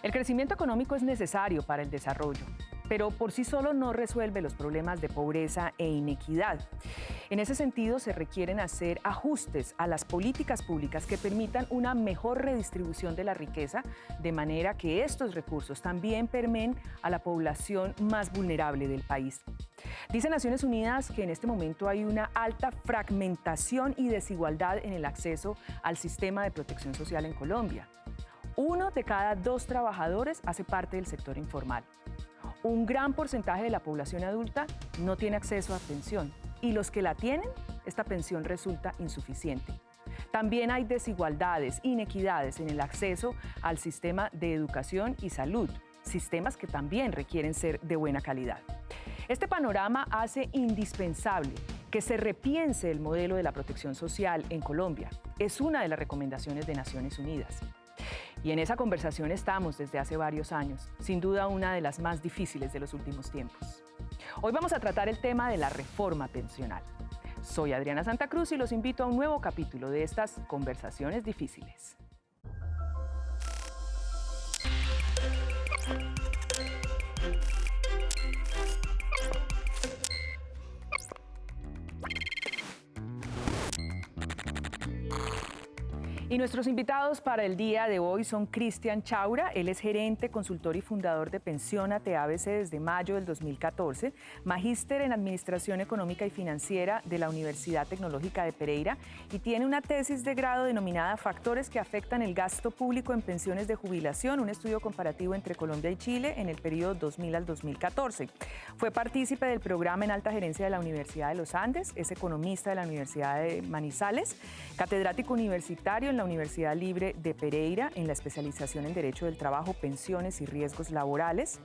El crecimiento económico es necesario para el desarrollo, pero por sí solo no resuelve los problemas de pobreza e inequidad. En ese sentido, se requieren hacer ajustes a las políticas públicas que permitan una mejor redistribución de la riqueza, de manera que estos recursos también permeen a la población más vulnerable del país. Dice Naciones Unidas que en este momento hay una alta fragmentación y desigualdad en el acceso al sistema de protección social en Colombia. 1 de cada 2 trabajadores hace parte del sector informal. Un gran porcentaje de la población adulta no tiene acceso a pensión y los que la tienen, esta pensión resulta insuficiente. También hay desigualdades, inequidades en el acceso al sistema de educación y salud, sistemas que también requieren ser de buena calidad. Este panorama hace indispensable que se repiense el modelo de la protección social en Colombia. Es una de las recomendaciones de Naciones Unidas. Y en esa conversación estamos desde hace varios años, sin duda una de las más difíciles de los últimos tiempos. Hoy vamos a tratar el tema de la reforma pensional. Soy Adriana Santa Cruz y los invito a un nuevo capítulo de estas conversaciones difíciles. Y nuestros invitados para el día de hoy son Cristian Chaura, él es gerente, consultor y fundador de Pensiónate ABC desde mayo del 2014, magíster en Administración Económica y Financiera de la Universidad Tecnológica de Pereira y tiene una tesis de grado denominada Factores que afectan el gasto público en pensiones de jubilación, un estudio comparativo entre Colombia y Chile en el periodo 2000 al 2014. Fue partícipe del programa en alta gerencia de la Universidad de los Andes, es economista de la Universidad de Manizales, catedrático universitario en la Universidad Libre de Pereira en la especialización en Derecho del Trabajo, Pensiones y Riesgos Laborales,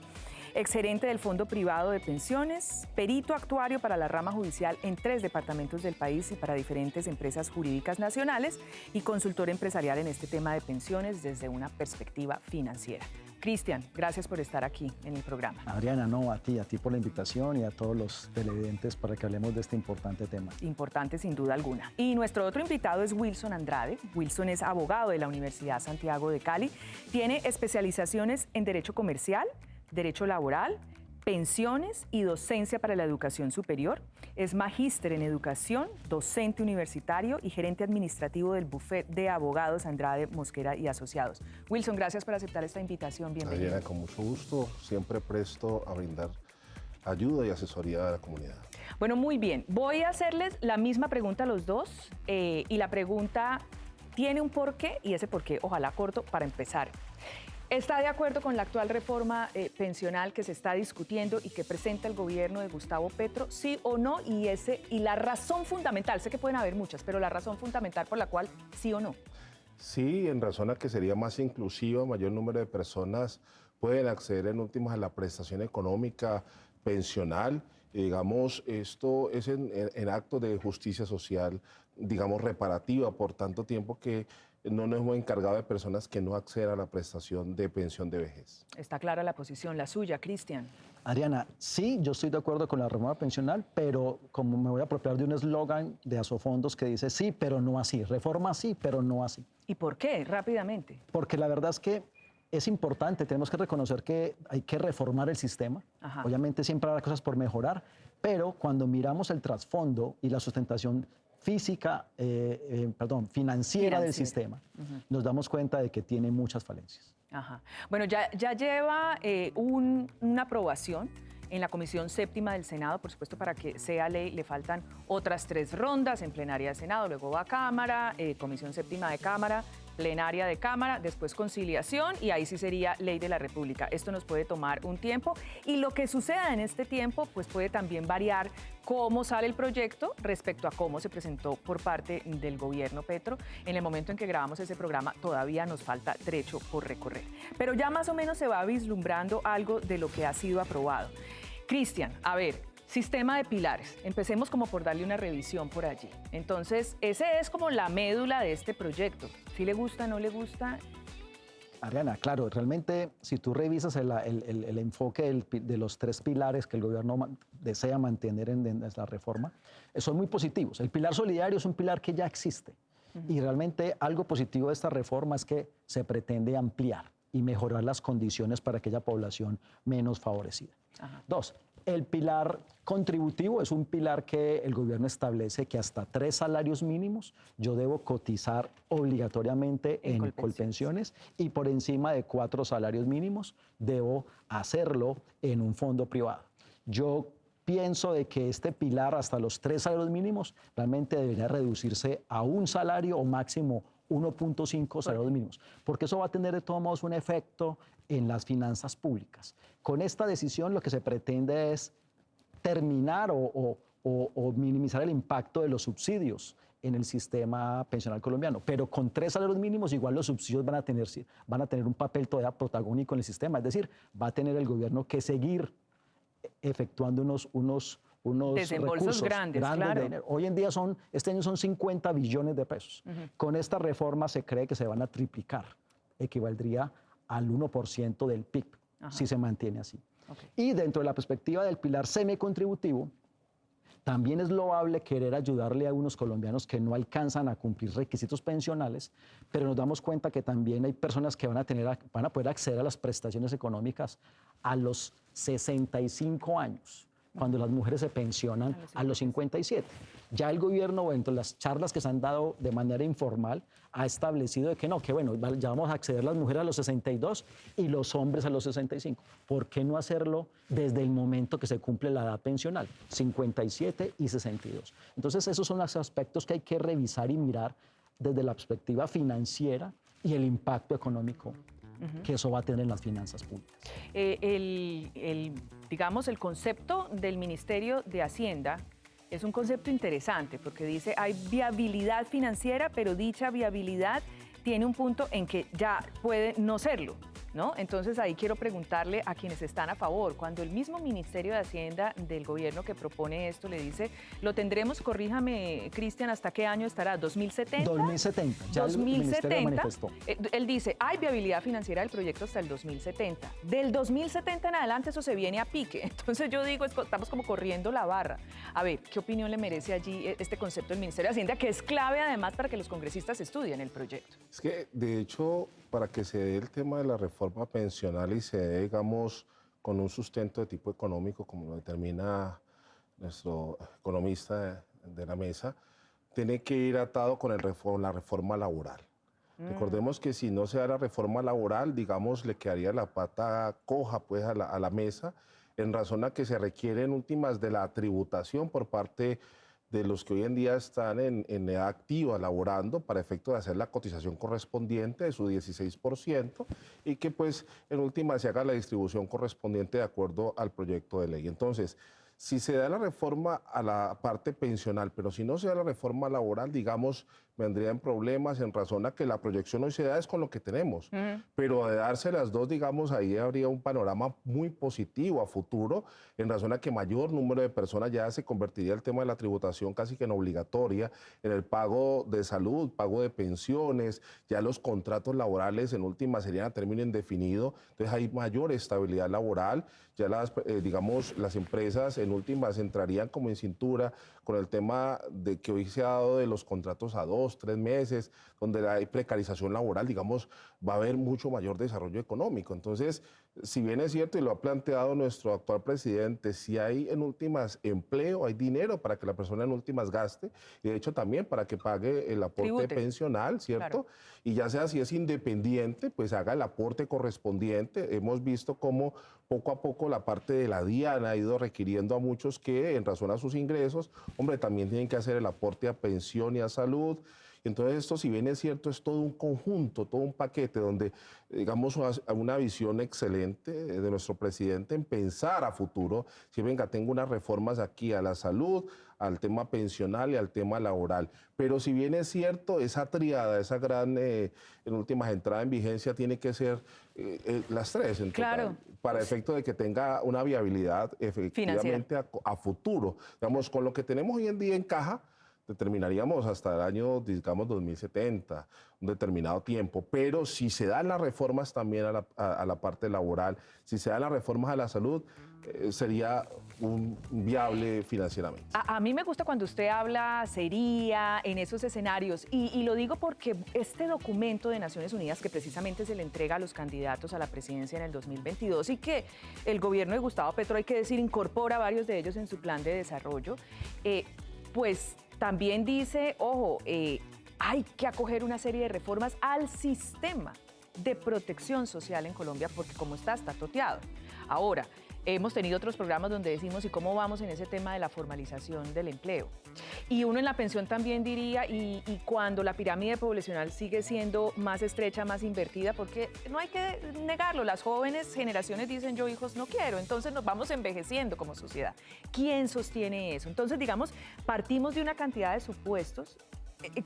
exgerente del Fondo Privado de Pensiones, perito actuario para la rama judicial en 3 departamentos del país y para diferentes empresas jurídicas nacionales y consultor empresarial en este tema de pensiones desde una perspectiva financiera. Cristian, gracias por estar aquí en el programa. Adriana, no, a ti por la invitación y a todos los televidentes para que hablemos de este importante tema. Importante sin duda alguna. Y nuestro otro invitado es Wilson Andrade. Wilson es abogado de la Universidad Santiago de Cali. Tiene especializaciones en Derecho Comercial, Derecho Laboral, Pensiones y Docencia para la Educación Superior. Es magíster en Educación, docente universitario y gerente administrativo del bufete de abogados Andrade, Mosquera y Asociados. Wilson, gracias por aceptar esta invitación. Bienvenido. Adriana, con mucho gusto. Siempre presto a brindar ayuda y asesoría a la comunidad. Bueno, muy bien. Voy a hacerles la misma pregunta a los dos y la pregunta tiene un porqué y ese porqué, ojalá corto, para empezar. ¿Está de acuerdo con la actual reforma pensional que se está discutiendo y que presenta el gobierno de Gustavo Petro? ¿Sí o no? Y la razón fundamental, sé que pueden haber muchas, pero la razón fundamental por la cual sí o no. Sí, en razón a que sería más inclusiva, mayor número de personas pueden acceder en últimas a la prestación económica pensional. Y digamos, esto es en acto de justicia social, digamos, reparativa por tanto tiempo que no nos hemos encargado de personas que no accedan a la prestación de pensión de vejez. Está clara la posición, la suya, Cristian. Adriana, sí, yo estoy de acuerdo con la reforma pensional, pero como me voy a apropiar de un eslogan de Asofondos que dice sí, pero no así, reforma sí, pero no así. ¿Y por qué? Rápidamente. Porque la verdad es que es importante, tenemos que reconocer que hay que reformar el sistema. Ajá. Obviamente siempre habrá cosas por mejorar, pero cuando miramos el trasfondo y la sustentación financiera del sistema, nos damos cuenta de que tiene muchas falencias. Ajá. Bueno, ya lleva una aprobación en la Comisión Séptima del Senado, por supuesto, para que sea ley le faltan otras 3 rondas en plenaria de Senado, luego va a Cámara, Comisión Séptima de Cámara, plenaria de Cámara, después conciliación y ahí sí sería ley de la República. Esto nos puede tomar un tiempo y lo que suceda en este tiempo pues puede también variar cómo sale el proyecto respecto a cómo se presentó por parte del gobierno Petro. En el momento en que grabamos ese programa todavía nos falta trecho por recorrer. Pero ya más o menos se va vislumbrando algo de lo que ha sido aprobado. Cristian, a ver, sistema de pilares. Empecemos como por darle una revisión por allí. Entonces, ese es como la médula de este proyecto. ¿Sí le gusta, no le gusta? Adriana, claro, realmente si tú revisas el enfoque de los 3 pilares que el gobierno desea mantener en la reforma, son muy positivos. El pilar solidario es un pilar que ya existe y realmente algo positivo de esta reforma es que se pretende ampliar. y mejorar las condiciones para aquella población menos favorecida. Ajá. 2, el pilar contributivo es un pilar que el gobierno establece que hasta 3 salarios mínimos yo debo cotizar obligatoriamente en Colpensiones y por encima de 4 salarios mínimos debo hacerlo en un fondo privado. Yo pienso de que este pilar hasta los 3 salarios mínimos realmente debería reducirse a un salario o máximo 1.5 salarios mínimos, porque eso va a tener de todos modos un efecto en las finanzas públicas. Con esta decisión lo que se pretende es terminar o minimizar el impacto de los subsidios en el sistema pensional colombiano, pero con 3 salarios mínimos igual los subsidios van a tener un papel todavía protagónico en el sistema, es decir, va a tener el gobierno que seguir efectuando unos desembolsos recursos grandes, de claro. dinero. Hoy en día este año son 50 billones de pesos. Con esta reforma se cree que se van a triplicar, equivaldría al 1% del PIB, si se mantiene así. Okay. Y dentro de la perspectiva del pilar semicontributivo, también es loable querer ayudarle a unos colombianos que no alcanzan a cumplir requisitos pensionales, pero nos damos cuenta que también hay personas que van a poder acceder a las prestaciones económicas a los 65 años, cuando las mujeres se pensionan a los 57. Ya el gobierno, entre las charlas que se han dado de manera informal, ha establecido de que no, que bueno, ya vamos a acceder las mujeres a los 62 y los hombres a los 65. ¿Por qué no hacerlo desde el momento que se cumple la edad pensional? 57 y 62. Entonces, esos son los aspectos que hay que revisar y mirar desde la perspectiva financiera y el impacto económico que eso va a tener en las finanzas públicas. Digamos, el concepto del Ministerio de Hacienda es un concepto interesante porque dice hay viabilidad financiera, pero dicha viabilidad tiene un punto en que ya puede no serlo, ¿no? Entonces ahí quiero preguntarle a quienes están a favor, cuando el mismo Ministerio de Hacienda del gobierno que propone esto le dice, lo tendremos, corríjame, Cristian, ¿hasta qué año estará? ¿2070? 2070, ya 2070, el Ministerio manifestó. Él dice, hay viabilidad financiera del proyecto hasta el 2070. Del 2070 en adelante eso se viene a pique. Entonces yo digo, estamos como corriendo la barra. A ver, ¿qué opinión le merece allí este concepto del Ministerio de Hacienda, que es clave además para que los congresistas estudien el proyecto? Es que, de hecho, para que se dé el tema de la reforma pensional y se dé, digamos, con un sustento de tipo económico, como lo determina nuestro economista de la mesa, tiene que ir atado con la reforma laboral. Recordemos que si no se da la reforma laboral, digamos, le quedaría la pata coja pues, a la mesa, en razón a que se requieren últimas de la tributación por parte de los que hoy en día están en edad activa laborando para efecto de hacer la cotización correspondiente de su 16% y que pues en última se haga la distribución correspondiente de acuerdo al proyecto de ley. Entonces, si se da la reforma a la parte pensional, pero si no se da la reforma laboral, digamos, vendrían problemas en razón a que la proyección hoy se da es con lo que tenemos. Pero de darse las dos, digamos, ahí habría un panorama muy positivo a futuro, en razón a que mayor número de personas ya se convertiría el tema de la tributación casi que en obligatoria, en el pago de salud, pago de pensiones, ya los contratos laborales en última serían a término indefinido, entonces hay mayor estabilidad laboral, ya digamos, las empresas en últimas entrarían como en cintura con el tema de que hoy se ha dado de los contratos a 2, 3 meses, donde hay precarización laboral, digamos, va a haber mucho mayor desarrollo económico. Entonces, si bien es cierto y lo ha planteado nuestro actual presidente, si hay en últimas empleo, hay dinero para que la persona en últimas gaste, y de hecho también para que pague el aporte Tribute. pensional, ¿cierto? Claro. Y ya sea si es independiente, pues haga el aporte correspondiente. Hemos visto cómo poco a poco la parte de la DIAN ha ido requiriendo a muchos que en razón a sus ingresos, hombre, también tienen que hacer el aporte a pensión y a salud. Entonces esto, si bien es cierto, es todo un conjunto, todo un paquete donde, digamos, una visión excelente de nuestro presidente en pensar a futuro, si venga, tengo unas reformas aquí a la salud, al tema pensional y al tema laboral. Pero si bien es cierto, esa triada, esa gran, en últimas, entrada en vigencia tiene que ser las tres en Claro. total, para efecto de que tenga una viabilidad efectivamente a futuro. Digamos, con lo que tenemos hoy en día en caja, determinaríamos hasta el año, digamos, 2070, un determinado tiempo, pero si se dan las reformas también a la parte laboral, si se dan las reformas a la salud, sería viable financieramente. A mí me gusta cuando usted habla sería en esos escenarios y lo digo porque este documento de Naciones Unidas que precisamente se le entrega a los candidatos a la presidencia en el 2022 y que el gobierno de Gustavo Petro, hay que decir, incorpora varios de ellos en su plan de desarrollo, pues también dice, ojo, hay que acoger una serie de reformas al sistema de protección social en Colombia porque como está toteado. Ahora, hemos tenido otros programas donde decimos, ¿y cómo vamos en ese tema de la formalización del empleo? Y uno en la pensión también diría, y cuando la pirámide poblacional sigue siendo más estrecha, más invertida, porque no hay que negarlo, las jóvenes generaciones dicen, yo hijos no quiero, entonces nos vamos envejeciendo como sociedad. ¿Quién sostiene eso? Entonces, digamos, partimos de una cantidad de supuestos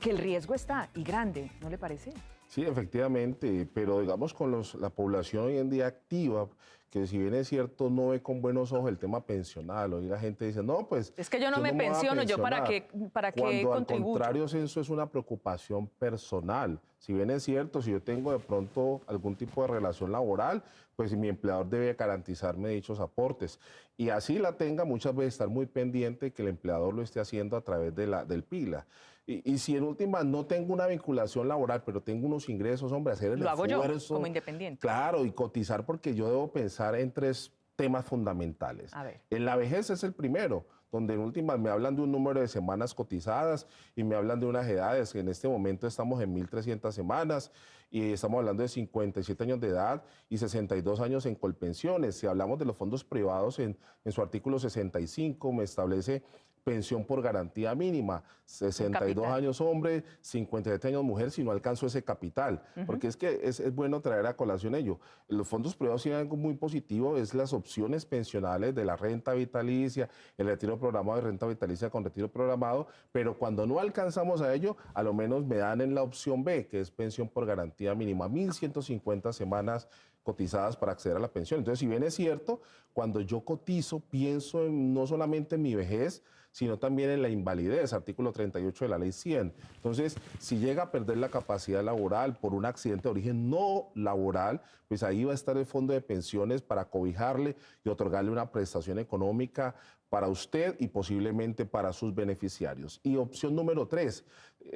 que el riesgo está, y grande, ¿no le parece? Sí, efectivamente, pero digamos con la población hoy en día activa, que si bien es cierto no ve con buenos ojos el tema pensional, hoy la gente dice, no, pues... Es que yo no me pensiono, ¿yo para qué Cuando al contribuyo? contrario, eso es una preocupación personal. Si bien es cierto, si yo tengo de pronto algún tipo de relación laboral, pues mi empleador debe garantizarme dichos aportes. Y así la tenga, muchas veces estar muy pendiente que el empleador lo esté haciendo a través del PILA. Y si en última no tengo una vinculación laboral, pero tengo unos ingresos, hombre, hacer el esfuerzo. Lo hago yo, como independiente. Claro, y cotizar porque yo debo pensar en 3 temas fundamentales. A ver. En la vejez es el primero, donde en últimas me hablan de un número de semanas cotizadas y me hablan de unas edades, que en este momento estamos en 1.300 semanas y estamos hablando de 57 años de edad y 62 años en colpensiones. Si hablamos de los fondos privados, en su artículo 65 me establece pensión por garantía mínima, 62 años hombre, 57 años mujer, si no alcanzó ese capital. Porque es que es bueno traer a colación ello. Los fondos privados tienen algo muy positivo, es las opciones pensionales de la renta vitalicia, el retiro programado de renta vitalicia con retiro programado, pero cuando no alcanzamos a ello, a lo menos me dan en la opción B, que es pensión por garantía mínima, 1.150 semanas cotizadas para acceder a la pensión. Entonces, si bien es cierto, cuando yo cotizo, pienso no solamente en mi vejez, sino también en la invalidez, artículo 38 de la ley 100. Entonces, si llega a perder la capacidad laboral por un accidente de origen no laboral, pues ahí va a estar el fondo de pensiones para cobijarle y otorgarle una prestación económica para usted y posiblemente para sus beneficiarios. Y opción número 3,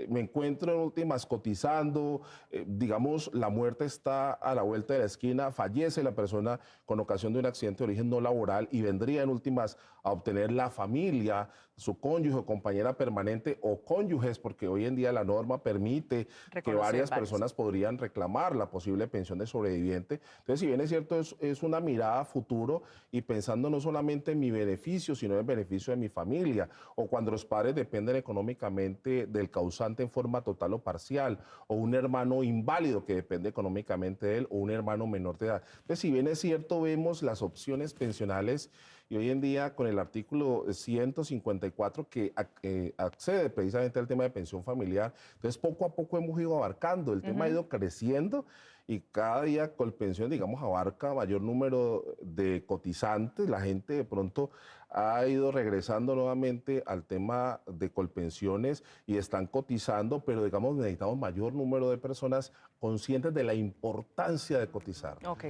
me encuentro en últimas cotizando, digamos, la muerte está a la vuelta de la esquina, fallece la persona con ocasión de un accidente de origen no laboral y vendría en últimas a obtener la familia, su cónyuge o compañera permanente o cónyuges, porque hoy en día la norma permite que varias personas podrían reclamar la posible pensión de sobreviviente. Entonces, si bien es cierto, es una mirada a futuro y pensando no solamente en mi beneficio, sino en el beneficio de mi familia, o cuando los padres dependen económicamente del causante en forma total o parcial, o un hermano inválido que depende económicamente de él, o un hermano menor de edad. Entonces, si bien es cierto, vemos las opciones pensionales y hoy en día con el artículo 154 que accede precisamente al tema de pensión familiar, entonces poco a poco hemos ido abarcando, el tema ha ido creciendo y cada día Colpensión, digamos, abarca mayor número de cotizantes, la gente de pronto ha ido regresando nuevamente al tema de Colpensiones y están cotizando, pero digamos necesitamos mayor número de personas conscientes de la importancia de cotizar. Ok.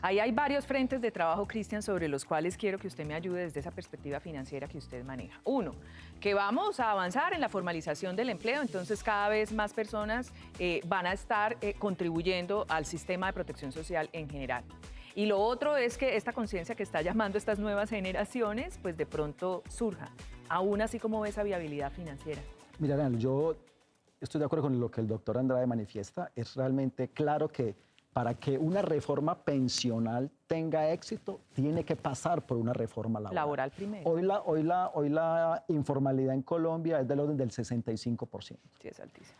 Ahí hay varios frentes de trabajo, Cristian, sobre los cuales quiero que usted me ayude desde esa perspectiva financiera que usted maneja. Uno, que vamos a avanzar en la formalización del empleo, entonces cada vez más personas van a estar contribuyendo al sistema de protección social en general. Y lo otro es que esta conciencia que está llamando estas nuevas generaciones, pues de pronto surja. Aún así, ¿cómo ve esa viabilidad financiera? Mira, Daniel, yo estoy de acuerdo con lo que el doctor Andrade manifiesta. Es realmente claro que para que una reforma pensional tenga éxito, tiene que pasar por una reforma laboral. Laboral primero. Hoy la informalidad en Colombia es del orden del 65%. Sí, es altísimo.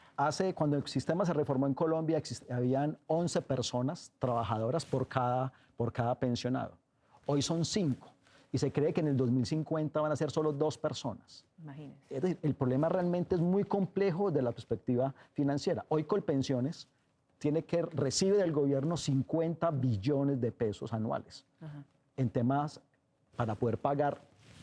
Cuando el sistema se reformó en Colombia, habían 11 personas trabajadoras por cada pensionado. Hoy son 5. Y se cree que en el 2050 van a ser solo 2 personas. Imagínense. Es decir, el problema realmente es muy complejo desde la perspectiva financiera. Hoy Colpensiones recibe del gobierno 50 billones de pesos anuales en temas para poder pagar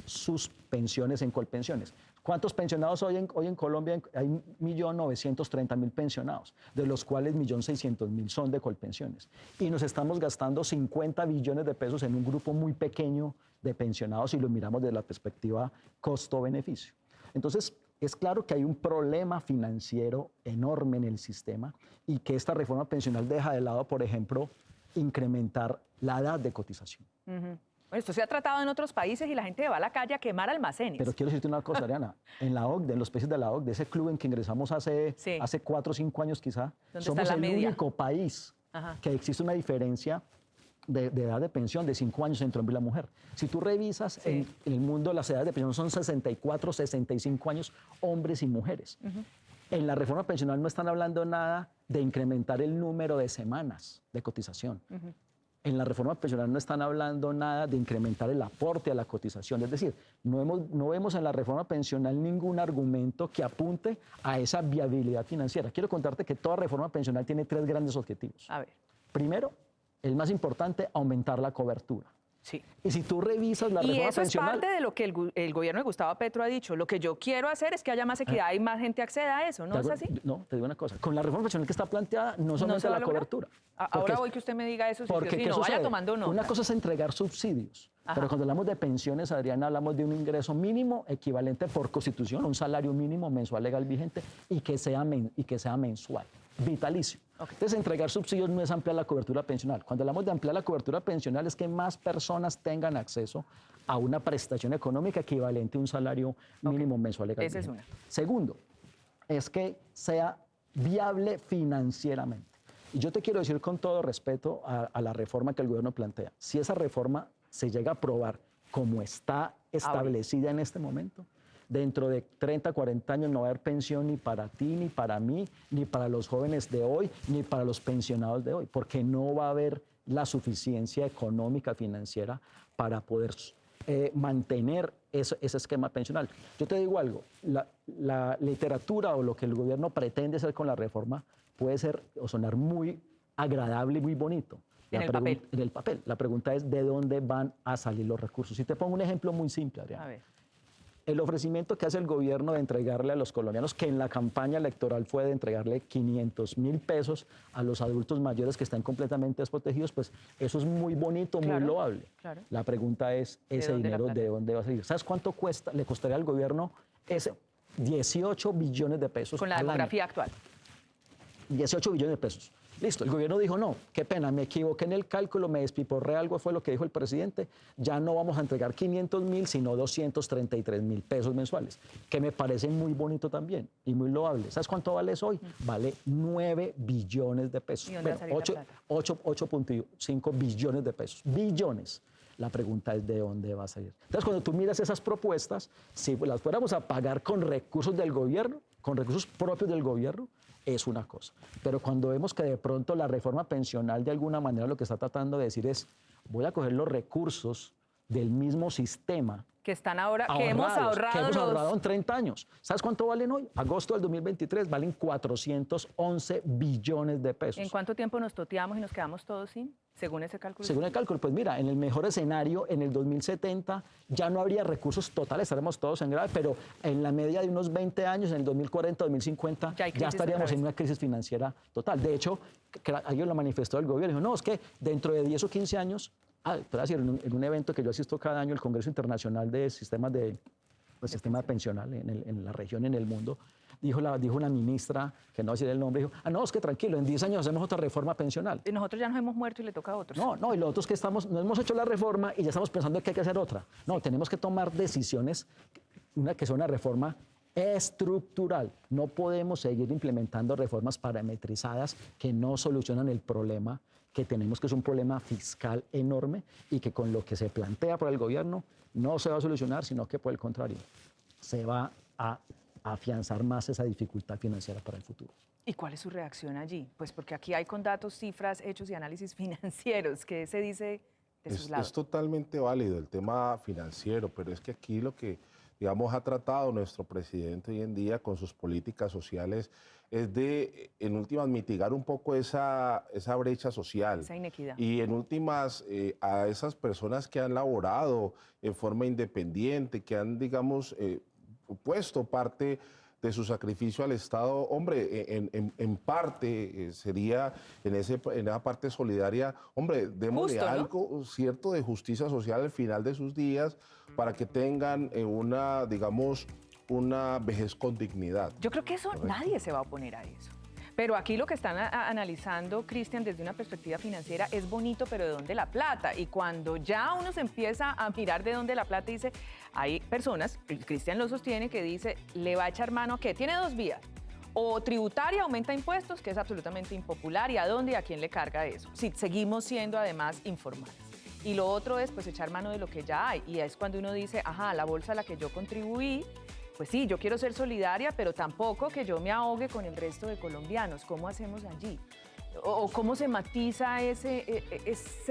sus pensiones en Colpensiones. ¿Cuántos pensionados hoy en Colombia? Hay 1.930.000 pensionados, de los cuales 1.600.000 son de Colpensiones. Y nos estamos gastando 50 billones de pesos en un grupo muy pequeño de pensionados si lo miramos desde la perspectiva costo-beneficio. Entonces, es claro que hay un problema financiero enorme en el sistema y que esta reforma pensional deja de lado, por ejemplo, incrementar la edad de cotización. Bueno, esto se ha tratado en otros países y la gente va a la calle a quemar almacenes. Pero quiero decirte una cosa, Ariana. En la OCDE, en los países de la OCDE, ese club en que ingresamos hace 4 o 5 años quizá, somos el único país que existe una diferencia de edad de pensión de 5 años entre el hombre y la mujer. Si tú revisas en el mundo, las edades de pensión son 64, 65 años, hombres y mujeres. En la reforma pensional no están hablando nada de incrementar el número de semanas de cotización. En la reforma pensional no están hablando nada de incrementar el aporte a la cotización. Es decir, no vemos en la reforma pensional ningún argumento que apunte a esa viabilidad financiera. Quiero contarte que toda reforma pensional tiene 3 grandes objetivos. A ver. Primero, el más importante, aumentar la cobertura. Sí. Y si tú revisas la reforma pensional... Y eso es parte de lo que el gobierno de Gustavo Petro ha dicho. Lo que yo quiero hacer es que haya más equidad y más gente acceda a eso, ¿no es así? No, te digo una cosa. Con la reforma pensional que está planteada no se aumenta la cobertura. Ahora voy que usted me diga eso, porque si no, vaya tomando nota. Una cosa es entregar subsidios, pero cuando hablamos de pensiones, Adriana, hablamos de un ingreso mínimo equivalente por constitución, un salario mínimo mensual legal vigente y que sea mensual, vitalicio. Entonces, entregar subsidios no es ampliar la cobertura pensional. Cuando hablamos de ampliar la cobertura pensional es que más personas tengan acceso a una prestación económica equivalente a un salario mínimo mensual legal vigente. Esa es una. Segundo, es que sea viable financieramente. Y yo te quiero decir con todo respeto a la reforma que el gobierno plantea. Si esa reforma se llega a aprobar como está establecida en este momento, dentro de 30, 40 años no va a haber pensión ni para ti, ni para mí, ni para los jóvenes de hoy, ni para los pensionados de hoy, porque no va a haber la suficiencia económica, financiera, para poder mantener ese esquema pensional. Yo te digo algo, la literatura o lo que el gobierno pretende hacer con la reforma puede ser o sonar muy agradable y muy bonito. En el papel. La pregunta es, ¿de dónde van a salir los recursos? Y te pongo un ejemplo muy simple, Adriana. A ver. El ofrecimiento que hace el gobierno de entregarle a los colombianos, que en la campaña electoral fue de entregarle 500.000 pesos a los adultos mayores que están completamente desprotegidos, pues eso es muy bonito, muy loable. Claro. La pregunta es, ¿ese dinero de dónde va a salir? ¿Sabes cuánto le costaría al gobierno ese 18 billones de pesos con la demografía actual? 18 billones de pesos. Listo, el gobierno dijo, no, qué pena, me equivoqué en el cálculo, me despiporré, algo fue lo que dijo el presidente, ya no vamos a entregar 500.000, sino 233.000 pesos mensuales, que me parece muy bonito también y muy loable. ¿Sabes cuánto vale eso hoy? Vale 9 billones de pesos. ¿Y dónde va a salir la plata? 8.5 billones de pesos. Billones. La pregunta es de dónde va a salir. Entonces, cuando tú miras esas propuestas, si las fuéramos a pagar con recursos del gobierno, con recursos propios del gobierno, es una cosa. Pero cuando vemos que de pronto la reforma pensional de alguna manera lo que está tratando de decir es, voy a coger los recursos del mismo sistema que están ahora, que hemos ahorrado en 30 años. ¿Sabes cuánto valen hoy? Agosto del 2023 valen 411 billones de pesos. ¿En cuánto tiempo nos toteamos y nos quedamos todos sin, según ese cálculo? Según el cálculo, pues mira, en el mejor escenario, en el 2070 ya no habría recursos totales, estaremos todos en grave, pero en la media de unos 20 años, en el 2040, 2050, ya estaríamos en una crisis financiera total. De hecho, alguien lo manifestó el gobierno, dijo, no, es que dentro de 10 o 15 años, te voy a decir, en un evento que yo asisto cada año, el Congreso Internacional de Sistemas Sistema Pensional en la región, en el mundo, dijo una ministra, que no voy a decir el nombre, dijo, no, es que tranquilo, en 10 años hacemos otra reforma pensional. Y nosotros ya nos hemos muerto y le toca a otros. No, y los otros que no hemos hecho la reforma y ya estamos pensando que hay que hacer otra. No, tenemos que tomar decisiones, que son una reforma estructural. No podemos seguir implementando reformas parametrizadas que no solucionan el problema que tenemos, que es un problema fiscal enorme y que con lo que se plantea por el gobierno no se va a solucionar, sino que por el contrario, se va a afianzar más esa dificultad financiera para el futuro. ¿Y cuál es su reacción allí? Pues porque aquí hay con datos, cifras, hechos y análisis financieros. ¿Qué se dice de sus lados? Es totalmente válido el tema financiero, pero es que aquí lo que, digamos, ha tratado nuestro presidente hoy en día con sus políticas sociales es de, en últimas, mitigar un poco esa brecha social. Esa inequidad. Y en últimas, a esas personas que han laborado en forma independiente, que han, digamos, puesto parte de su sacrificio al Estado, hombre, en parte sería en esa parte solidaria, hombre, démosle Justo, ¿no? algo cierto de justicia social al final de sus días para que tengan una, digamos, una vejez con dignidad. Yo creo que eso nadie se va a oponer a eso. Pero aquí lo que están analizando, Cristian, desde una perspectiva financiera, es bonito, pero ¿de dónde la plata? Y cuando ya uno se empieza a mirar de dónde la plata, dice, hay personas, Cristian lo sostiene, que dice, le va a echar mano a qué, tiene dos vías. O tributaria, aumenta impuestos, que es absolutamente impopular, y a dónde y a quién le carga eso. Si seguimos siendo además informales. Y lo otro es pues echar mano de lo que ya hay. Y es cuando uno dice, ajá, la bolsa a la que yo contribuí, pues sí, yo quiero ser solidaria, pero tampoco que yo me ahogue con el resto de colombianos. ¿Cómo hacemos allí? ¿O cómo se matiza ese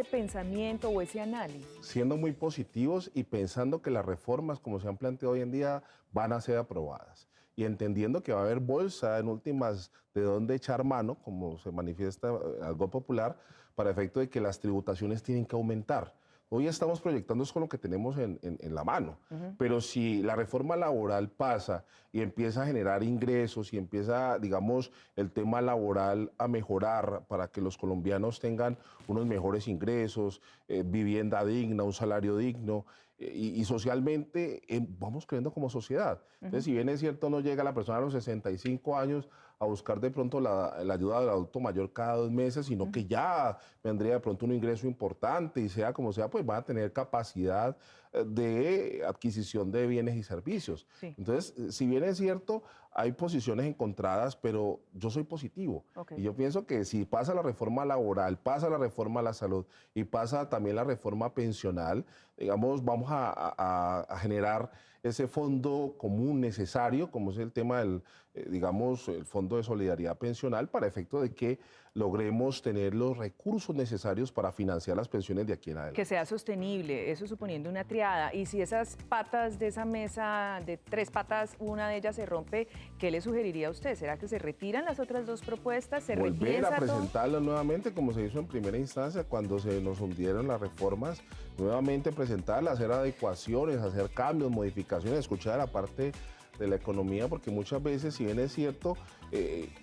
pensamiento o ese análisis? Siendo muy positivos y pensando que las reformas, como se han planteado hoy en día, van a ser aprobadas. Y entendiendo que va a haber bolsa en últimas de dónde echar mano, como se manifiesta algo popular, para efecto de que las tributaciones tienen que aumentar. Hoy estamos proyectando con lo que tenemos en la mano, pero si la reforma laboral pasa y empieza a generar ingresos y empieza, digamos, el tema laboral a mejorar para que los colombianos tengan unos mejores ingresos, vivienda digna, un salario digno, y socialmente vamos creciendo como sociedad. Entonces, si bien es cierto, no llega la persona a los 65 años a buscar de pronto la ayuda del adulto mayor cada 2 meses, sino que ya vendría de pronto un ingreso importante y sea como sea, pues van a tener capacidad de adquisición de bienes y servicios. Sí. Entonces, si bien es cierto, hay posiciones encontradas, pero yo soy positivo. Okay. Y yo pienso que si pasa la reforma laboral, pasa la reforma a la salud y pasa también la reforma pensional, digamos, vamos a generar ese fondo común necesario, como es el tema del, digamos, el Fondo de Solidaridad Pensional, para efecto de que logremos tener los recursos necesarios para financiar las pensiones de aquí en adelante. Que sea sostenible, eso suponiendo una triada. Y si esas patas de esa mesa, de 3 patas, una de ellas se rompe, ¿qué le sugeriría a usted? ¿Será que se retiran las otras 2 propuestas? ¿Se Volver repiensa a todo? presentarlas nuevamente, como se hizo en primera instancia, cuando se nos hundieron las reformas, nuevamente presentarlas, hacer adecuaciones, hacer cambios, modificaciones, escuchar a la parte de la economía, porque muchas veces, si bien es cierto...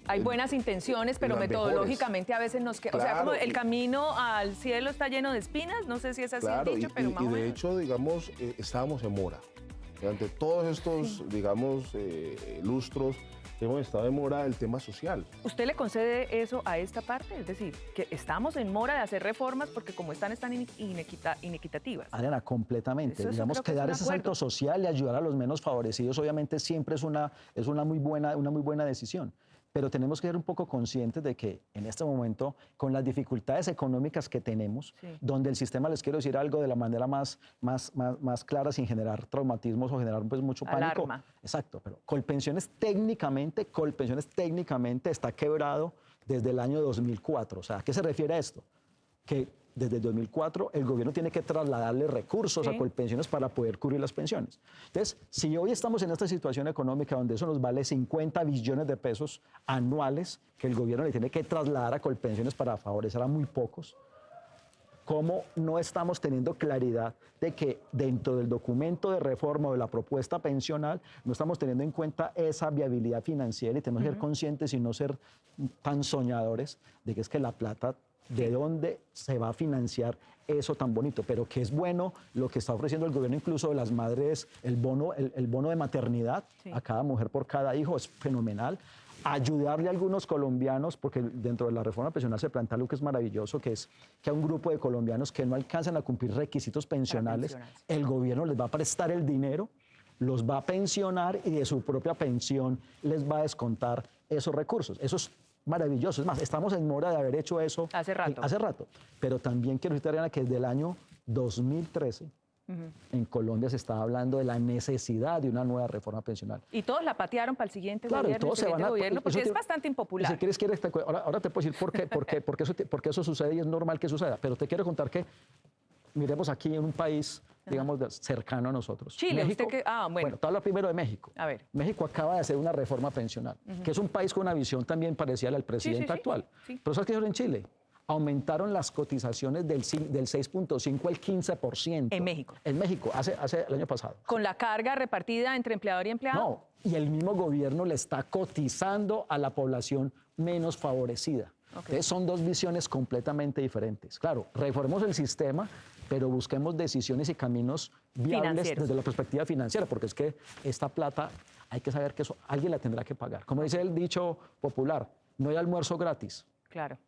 hay buenas intenciones, pero metodológicamente a veces nos queda... Claro, o sea, como el camino al cielo está lleno de espinas, no sé si es así claro, el dicho, pero más o de menos. hecho, digamos, estábamos en mora. Durante todos estos, digamos, lustros, hemos estado en mora del tema social. ¿Usted le concede eso a esta parte? Es decir, que estamos en mora de hacer reformas porque como están inequitativas. Adriana, completamente. Eso Digamos creo que que es dar un ese acuerdo. salto social y ayudar a los menos favorecidos, obviamente siempre es una muy buena decisión. Pero tenemos que ser un poco conscientes de que en este momento, con las dificultades económicas que tenemos, Sí. donde el sistema, les quiero decir algo de la manera más clara, sin generar traumatismos o generar pues, mucho pánico. Alarma. Exacto, pero Colpensiones técnicamente está quebrado desde el año 2004. O sea, ¿a qué se refiere esto? Que desde el 2004 el gobierno tiene que trasladarle recursos Sí. a Colpensiones para poder cubrir las pensiones. Entonces, si hoy estamos en esta situación económica donde eso nos vale 50 billones de pesos anuales que el gobierno le tiene que trasladar a Colpensiones para favorecer a muy pocos, ¿cómo no estamos teniendo claridad de que dentro del documento de reforma o de la propuesta pensional no estamos teniendo en cuenta esa viabilidad financiera y tenemos que ser conscientes y no ser tan soñadores de que es que la plata, de dónde se va a financiar eso tan bonito, pero que es bueno lo que está ofreciendo el gobierno, incluso de las madres, el bono de maternidad Sí. a cada mujer por cada hijo, es fenomenal. Ayudarle a algunos colombianos, porque dentro de la reforma pensional se plantea algo que es maravilloso, que es que a un grupo de colombianos que no alcanzan a cumplir requisitos pensionales, pensionarse. el gobierno les va a prestar el dinero, los va a pensionar y de su propia pensión les va a descontar esos recursos. Eso es maravilloso. Es más, estamos en mora de haber hecho eso Hace rato. hace rato. Pero también quiero decirte, Ariana, que desde el año 2013 en Colombia se está hablando de la necesidad de una nueva reforma pensional. Y todos la patearon para el siguiente Claro, y gobierno, todos se van a... gobierno, porque eso es bastante impopular. Si quieres, ahora te puedo decir por qué eso sucede y es normal que suceda, pero te quiero contar que miremos aquí en un país, digamos, cercano a nosotros. Chile, México, usted que... Ah, bueno. te hablo primero de México. A ver. México acaba de hacer una reforma pensional, que es un país con una visión también parecida al presidente sí, actual. sí. Pero ¿sabes qué hicieron en Chile? aumentaron las cotizaciones del 6.5 al 15%. En México. En México, hace el año pasado. ¿Con la carga repartida entre empleador y empleado? No, y el mismo gobierno le está cotizando a la población menos favorecida. Entonces son dos visiones completamente diferentes. Claro, reformemos el sistema, pero busquemos decisiones y caminos viables desde la perspectiva financiera, porque es que esta plata hay que saber que eso alguien la tendrá que pagar. Como dice el dicho popular, no hay almuerzo gratis. Claro.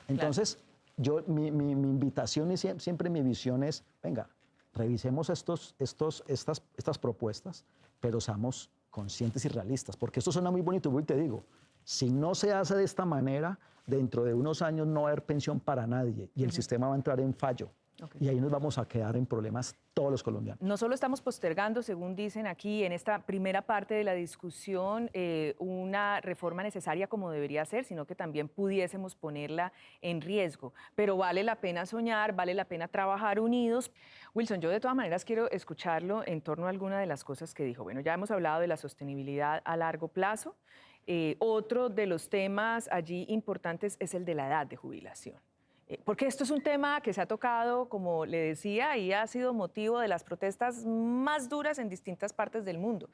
Entonces, mi invitación y siempre mi visión es, venga, revisemos estas propuestas, pero seamos conscientes y realistas, porque esto suena muy bonito, y te digo, si no se hace de esta manera, dentro de unos años no va a haber pensión para nadie y el sistema va a entrar en fallo. Y ahí nos vamos a quedar en problemas todos los colombianos. No solo estamos postergando, según dicen aquí en esta primera parte de la discusión, una reforma necesaria como debería ser, sino que también pudiésemos ponerla en riesgo. Pero vale la pena soñar, vale la pena trabajar unidos. Wilson, yo de todas maneras quiero escucharlo en torno a alguna de las cosas que dijo. Bueno, ya hemos hablado de la sostenibilidad a largo plazo. Otro de los temas allí importantes es el de la edad de jubilación. Porque esto es un tema que se ha tocado, como le decía, y ha sido motivo de las protestas más duras en distintas partes del mundo.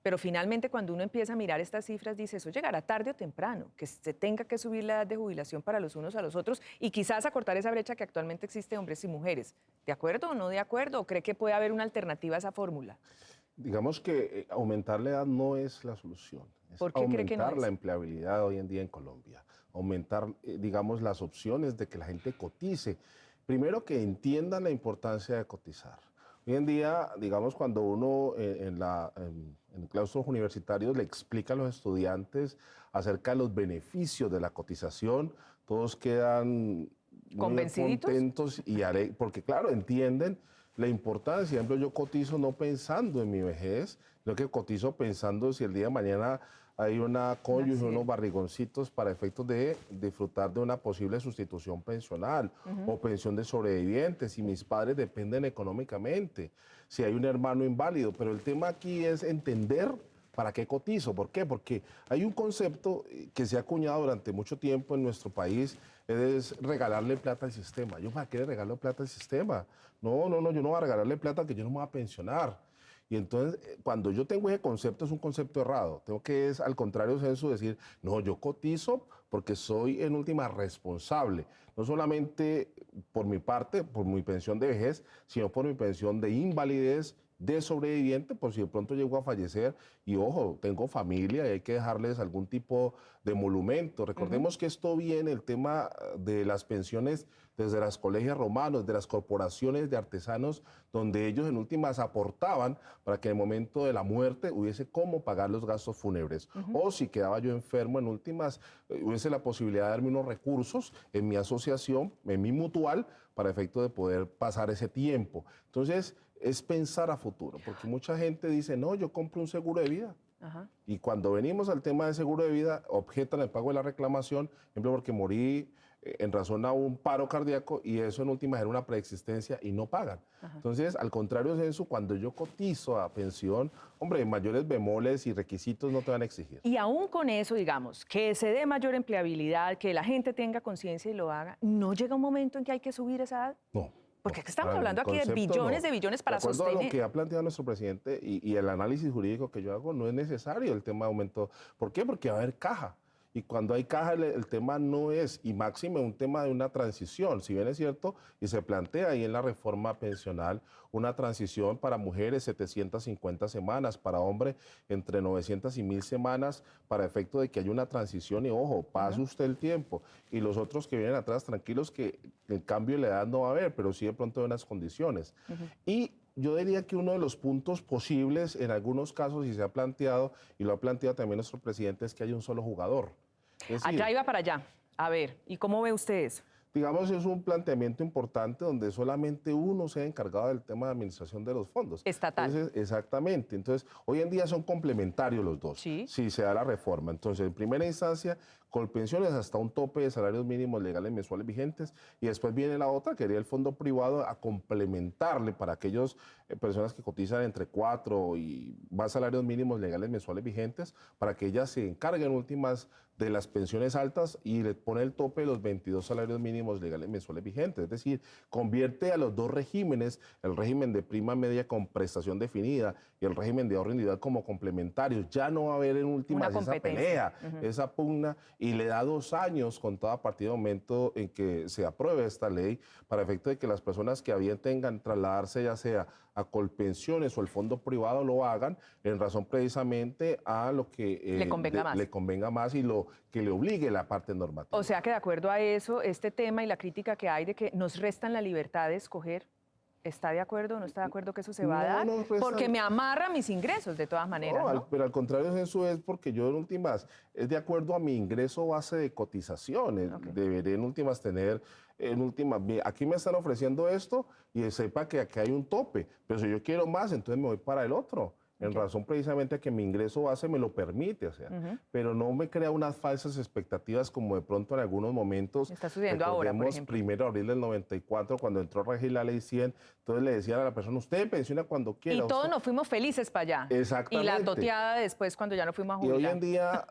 Pero finalmente, cuando uno empieza a mirar estas cifras, dice, eso llegará tarde o temprano, que se tenga que subir la edad de jubilación para los unos a los otros y quizás acortar esa brecha que actualmente existe de hombres y mujeres. ¿De acuerdo o no de acuerdo? ¿O cree que puede haber una alternativa a esa fórmula? Digamos que aumentar la edad no es la solución. Es ¿Por qué cree que no aumentar es? la empleabilidad hoy en día en Colombia. Aumentar, digamos, las opciones de que la gente cotice. Primero, que entiendan la importancia de cotizar. Hoy en día, digamos, cuando uno en claustros universitarios le explica a los estudiantes acerca de los beneficios de la cotización, todos quedan muy ¿Convenciditos? contentos y porque, claro, entienden la importancia. Por ejemplo, yo cotizo no pensando en mi vejez, sino que cotizo pensando si el día de mañana hay una cónyuge, unos barrigoncitos para efectos de disfrutar de una posible sustitución pensional o pensión de sobrevivientes, si mis padres dependen económicamente, si hay un hermano inválido. Pero el tema aquí es entender para qué cotizo. ¿Por qué? Porque hay un concepto que se ha acuñado durante mucho tiempo en nuestro país, es regalarle plata al sistema. ¿Yo para qué le regalo plata al sistema? No, yo no voy a regalarle plata que yo no me voy a pensionar. Y entonces, cuando yo tengo ese concepto, es un concepto errado. Tengo que, al contrario, Censo, decir, no, yo cotizo porque soy en última responsable, no solamente por mi parte, por mi pensión de vejez, sino por mi pensión de invalidez, de sobreviviente, por si de pronto llego a fallecer. Y ojo, tengo familia y hay que dejarles algún tipo de monumento. Recordemos que esto viene, el tema de las pensiones, desde las colegias romanos, de las corporaciones de artesanos, donde ellos en últimas aportaban para que en el momento de la muerte hubiese cómo pagar los gastos fúnebres. O si quedaba yo enfermo, en últimas hubiese la posibilidad de darme unos recursos en mi asociación, en mi mutual, para efecto de poder pasar ese tiempo. Entonces, es pensar a futuro, porque mucha gente dice, no, yo compro un seguro de vida. Y cuando venimos al tema del seguro de vida, objetan el pago de la reclamación, por ejemplo, porque morí en razón a un paro cardíaco y eso en última era una preexistencia y no pagan. Entonces, al contrario de eso, cuando yo cotizo a pensión, hombre, mayores bemoles y requisitos no te van a exigir. Y aún con eso, digamos, que se dé mayor empleabilidad, que la gente tenga conciencia y lo haga, ¿no llega un momento en que hay que subir esa edad? No. Porque estamos hablando aquí de billones para sostener. De acuerdo a lo que ha planteado nuestro presidente y el análisis jurídico que yo hago, no es necesario el tema de aumento. ¿Por qué? Porque va a haber caja. Y cuando hay caja, el tema no es, y máxime, un tema de una transición. Si bien es cierto, y se plantea ahí en la reforma pensional, una transición para mujeres 750 semanas, para hombres entre 900 y 1000 semanas, para efecto de que haya una transición y, ojo, pase usted el tiempo. Y los otros que vienen atrás, tranquilos, que el cambio de la edad no va a haber, pero sí de pronto de unas condiciones. Y yo diría que uno de los puntos posibles, en algunos casos, y se ha planteado, y lo ha planteado también nuestro presidente, es que haya un solo jugador. Es decir, allá iba para allá. A ver, ¿y cómo ve usted eso? Digamos, es un planteamiento importante donde solamente uno sea encargado del tema de administración de los fondos. Estatal. Entonces, exactamente. Entonces, hoy en día son complementarios los dos, Sí. si se da la reforma. Entonces, en primera instancia, Colpensiones hasta un tope de salarios mínimos legales mensuales vigentes, y después viene la otra, que sería el fondo privado, a complementarle para aquellas personas que cotizan entre 4 y más salarios mínimos legales mensuales vigentes, para que ellas se encarguen últimas de las pensiones altas y le pone el tope de los 22 salarios mínimos legales mensuales vigentes. Es decir, convierte a los dos regímenes, el régimen de prima media con prestación definida y el régimen de ahorro individual, como complementarios. Ya no va a haber en últimas esa pelea, esa pugna, y le da 2 años con toda a partir del momento en que se apruebe esta ley, para efecto de que las personas que a bien tengan trasladarse ya sea a Colpensiones o el fondo privado lo hagan en razón precisamente a lo que le convenga más y lo que le obligue la parte normativa. O sea que de acuerdo a eso, este tema y la crítica que hay de que nos restan la libertad de escoger, ¿está de acuerdo o no está de acuerdo que eso se va a dar? Porque me amarra mis ingresos de todas maneras. No, pero al contrario, eso es porque yo en últimas es de acuerdo a mi ingreso base de cotizaciones. Deberé en últimas tener, aquí me están ofreciendo esto y sepa que aquí hay un tope, pero si yo quiero más, entonces me voy para el otro. En razón precisamente a que mi ingreso base me lo permite, o sea, pero no me crea unas falsas expectativas como de pronto en algunos momentos. Está sucediendo ahora, por ejemplo. 1 de abril del 94, cuando entró a regir la ley 100, entonces le decían a la persona, usted pensiona cuando quiera. Y todos nos fuimos felices para allá. Exactamente. Y la toteada después cuando ya no fuimos a jubilar. Y hoy en día,